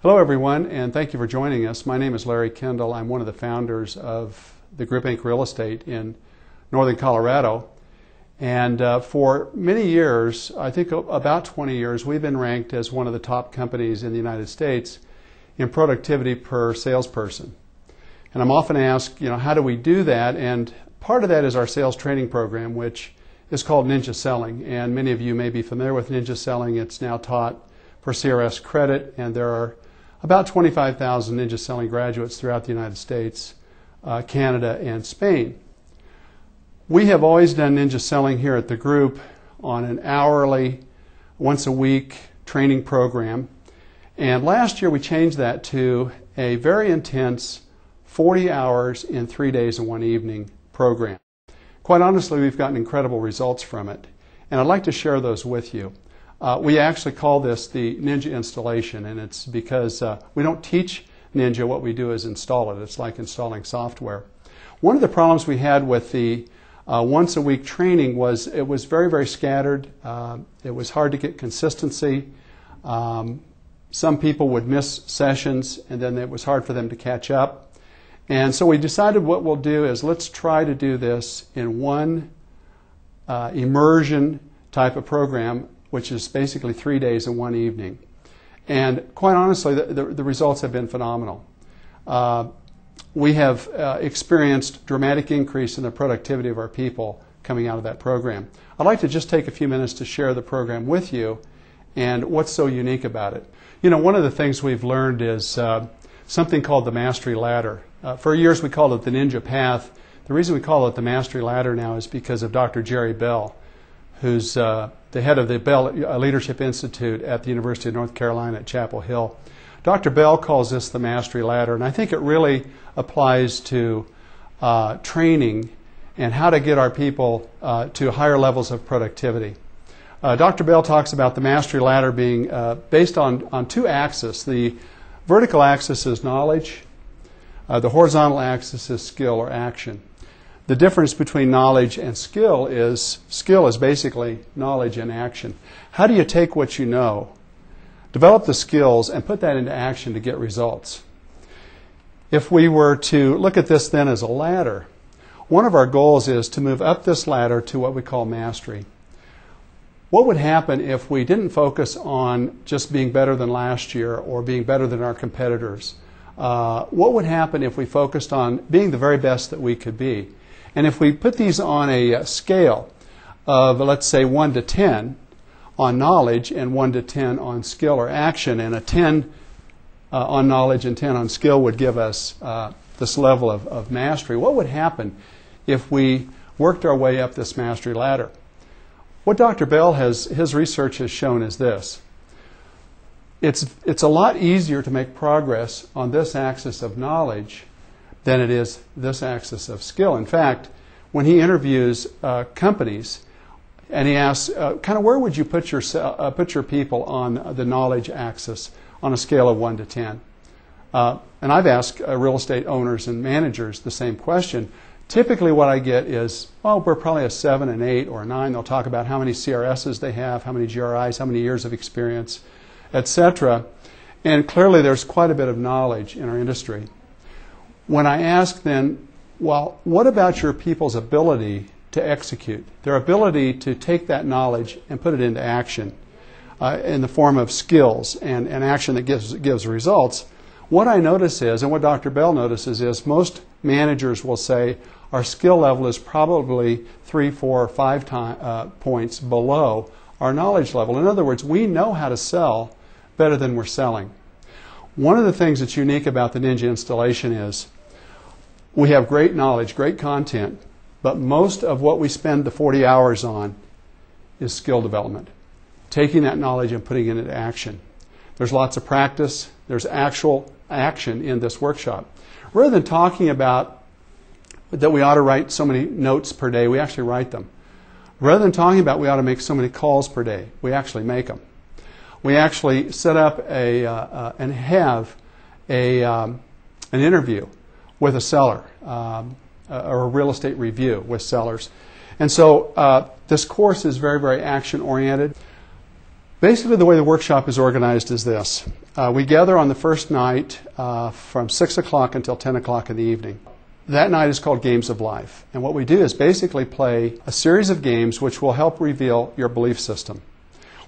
Hello everyone, and thank you for joining us. My name is Larry Kendall. I'm one of the founders of the Grip Inc. Real Estate in northern Colorado. And for many years, I think about 20 years, we've been ranked as one of the top companies in the United States in productivity per salesperson. And I'm often asked, how do we do that? And part of that is our sales training program, which is called Ninja Selling. And many of you may be familiar with Ninja Selling. It's now taught for CRS credit, and there are about 25,000 Ninja Selling graduates throughout the United States, Canada, and Spain. We have always done Ninja Selling here at the group on an hourly, once a week training program. And last year we changed that to a very intense 40 hours in 3 days and 1 evening program. Quite honestly, we've gotten incredible results from it. And I'd like to share those with you. We actually call this the Ninja Installation, and it's because we don't teach Ninja. What we do is install it. It's like installing software. One of the problems we had with the once a week training was it was very, very scattered. It was hard to get consistency. Some people would miss sessions, and then it was hard for them to catch up. And so we decided what we'll do is let's try to do this in one immersion type of program, which is basically 3 days and 1 evening. And quite honestly, the results have been phenomenal. We have experienced dramatic increase in the productivity of our people coming out of that program. I'd like to just take a few minutes to share the program with you and what's so unique about it. One of the things we've learned is something called the Mastery Ladder. For years we called it the Ninja Path. The reason we call it the Mastery Ladder now is because of Dr. Jerry Bell, who's the head of the Bell Leadership Institute at the University of North Carolina at Chapel Hill. Dr. Bell calls this the Mastery Ladder, and I think it really applies to training and how to get our people to higher levels of productivity. Dr. Bell talks about the Mastery Ladder being based on two axes. The vertical axis is knowledge. The horizontal axis is skill or action. The difference between knowledge and skill is basically knowledge and action. How do you take what you know, develop the skills, and put that into action to get results? If we were to look at this then as a ladder, one of our goals is to move up this ladder to what we call mastery. What would happen if we didn't focus on just being better than last year or being better than our competitors? What would happen if we focused on being the very best that we could be? And if we put these on a scale of, let's say, 1 to 10 on knowledge and 1 to 10 on skill or action, and a 10 on knowledge and 10 on skill would give us this level of mastery, what would happen if we worked our way up this mastery ladder? What Dr. Bell his research has shown is this. It's a lot easier to make progress on this axis of knowledge than it is this axis of skill. In fact, when he interviews companies and he asks, kind of where would you put your people on the knowledge axis on a scale of 1 to 10? And I've asked real estate owners and managers the same question. Typically what I get is, well, we're probably a 7, an 8, or a 9. They'll talk about how many CRSs they have, how many GRIs, how many years of experience, etc. And clearly there's quite a bit of knowledge in our industry. When I ask then, well, what about your people's ability to execute? Their ability to take that knowledge and put it into action in the form of skills and action that gives results. What I notice is, and what Dr. Bell notices is, most managers will say our skill level is probably 3, 4, or 5 points below our knowledge level. In other words, we know how to sell better than we're selling. One of the things that's unique about the Ninja Installation is we have great knowledge, great content, but most of what we spend the 40 hours on is skill development, taking that knowledge and putting it into action. There's lots of practice. There's actual action in this workshop. Rather than talking about that we ought to write so many notes per day, we actually write them. Rather than talking about we ought to make so many calls per day, we actually make them. We actually set up and have an interview with a seller or a real estate review with sellers. And so this course is very, very action-oriented. Basically, the way the workshop is organized is this. We gather on the first night from 6 o'clock until 10 o'clock in the evening. That night is called Games of Life. And what we do is basically play a series of games which will help reveal your belief system.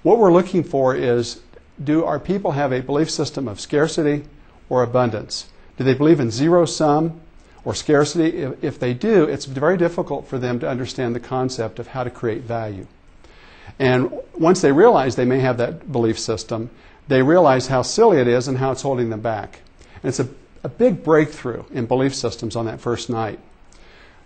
What we're looking for is, do our people have a belief system of scarcity or abundance? Do they believe in zero sum or scarcity? If they do, it's very difficult for them to understand the concept of how to create value. And once they realize they may have that belief system, they realize how silly it is and how it's holding them back. And it's a big breakthrough in belief systems on that first night.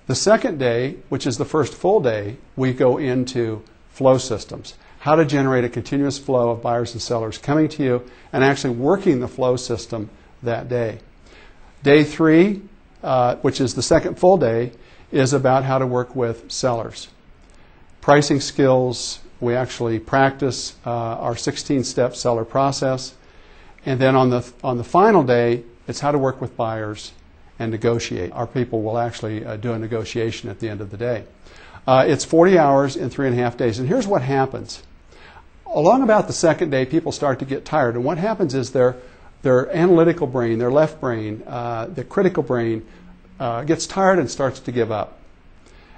The second day, which is the first full day, we go into flow systems. How to generate a continuous flow of buyers and sellers coming to you and actually working the flow system that day. Day 3, which is the second full day, is about how to work with sellers. Pricing skills. We actually practice our 16-step seller process. And then on the final day, it's how to work with buyers and negotiate. Our people will actually do a negotiation at the end of the day. It's 40 hours in 3.5 days. And here's what happens. Along about the second day, people start to get tired. And what happens is their analytical brain, their left brain, the critical brain, gets tired and starts to give up.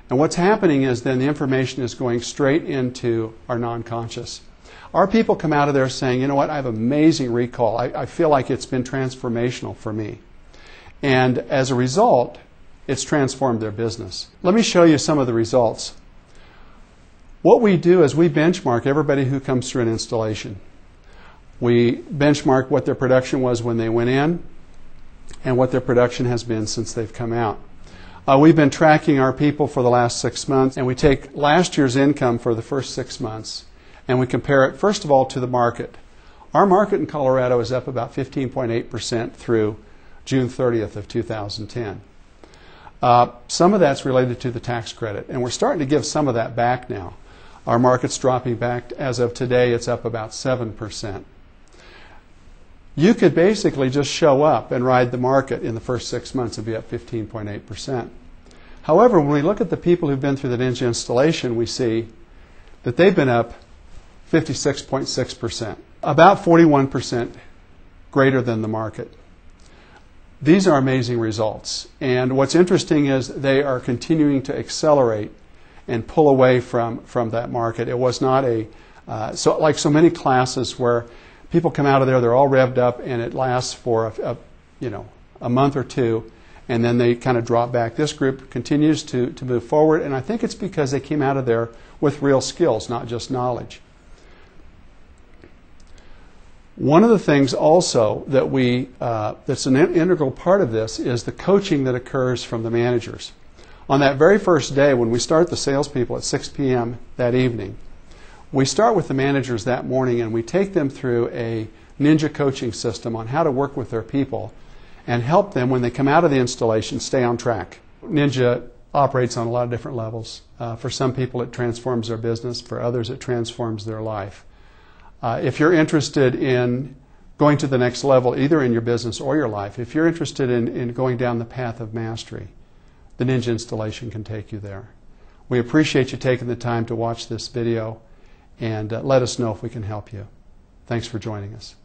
And what's happening is then the information is going straight into our non-conscious. Our people come out of there saying, you know what, I have amazing recall. I feel like it's been transformational for me. And as a result, it's transformed their business. Let me show you some of the results. What we do is we benchmark everybody who comes through an installation. We benchmark what their production was when they went in and what their production has been since they've come out. We've been tracking our people for the last 6 months, and we take last year's income for the first 6 months, and we compare it, first of all, to the market. Our market in Colorado is up about 15.8% through June 30th of 2010. Some of that's related to the tax credit, and we're starting to give some of that back now. Our market's dropping back. As of today, it's up about 7%. You could basically just show up and ride the market in the first 6 months and be up 15.8%. However, when we look at the people who've been through the Ninja installation, we see that they've been up 56.6%, about 41% greater than the market. These are amazing results. And what's interesting is they are continuing to accelerate and pull away from that market. It was not like so many classes where people come out of there, they're all revved up, and it lasts for a month or two, and then they kind of drop back. This group continues to move forward, and I think it's because they came out of there with real skills, not just knowledge. One of the things also that that's an integral part of this is the coaching that occurs from the managers. On that very first day, when we start the salespeople at 6 p.m. that evening, we start with the managers that morning and we take them through a Ninja coaching system on how to work with their people and help them when they come out of the installation stay on track. Ninja operates on a lot of different levels. For some people it transforms their business, for others it transforms their life. If you're interested in going to the next level, either in your business or your life, if you're interested in going down the path of mastery, the Ninja installation can take you there. We appreciate you taking the time to watch this video, and let us know if we can help you. Thanks for joining us.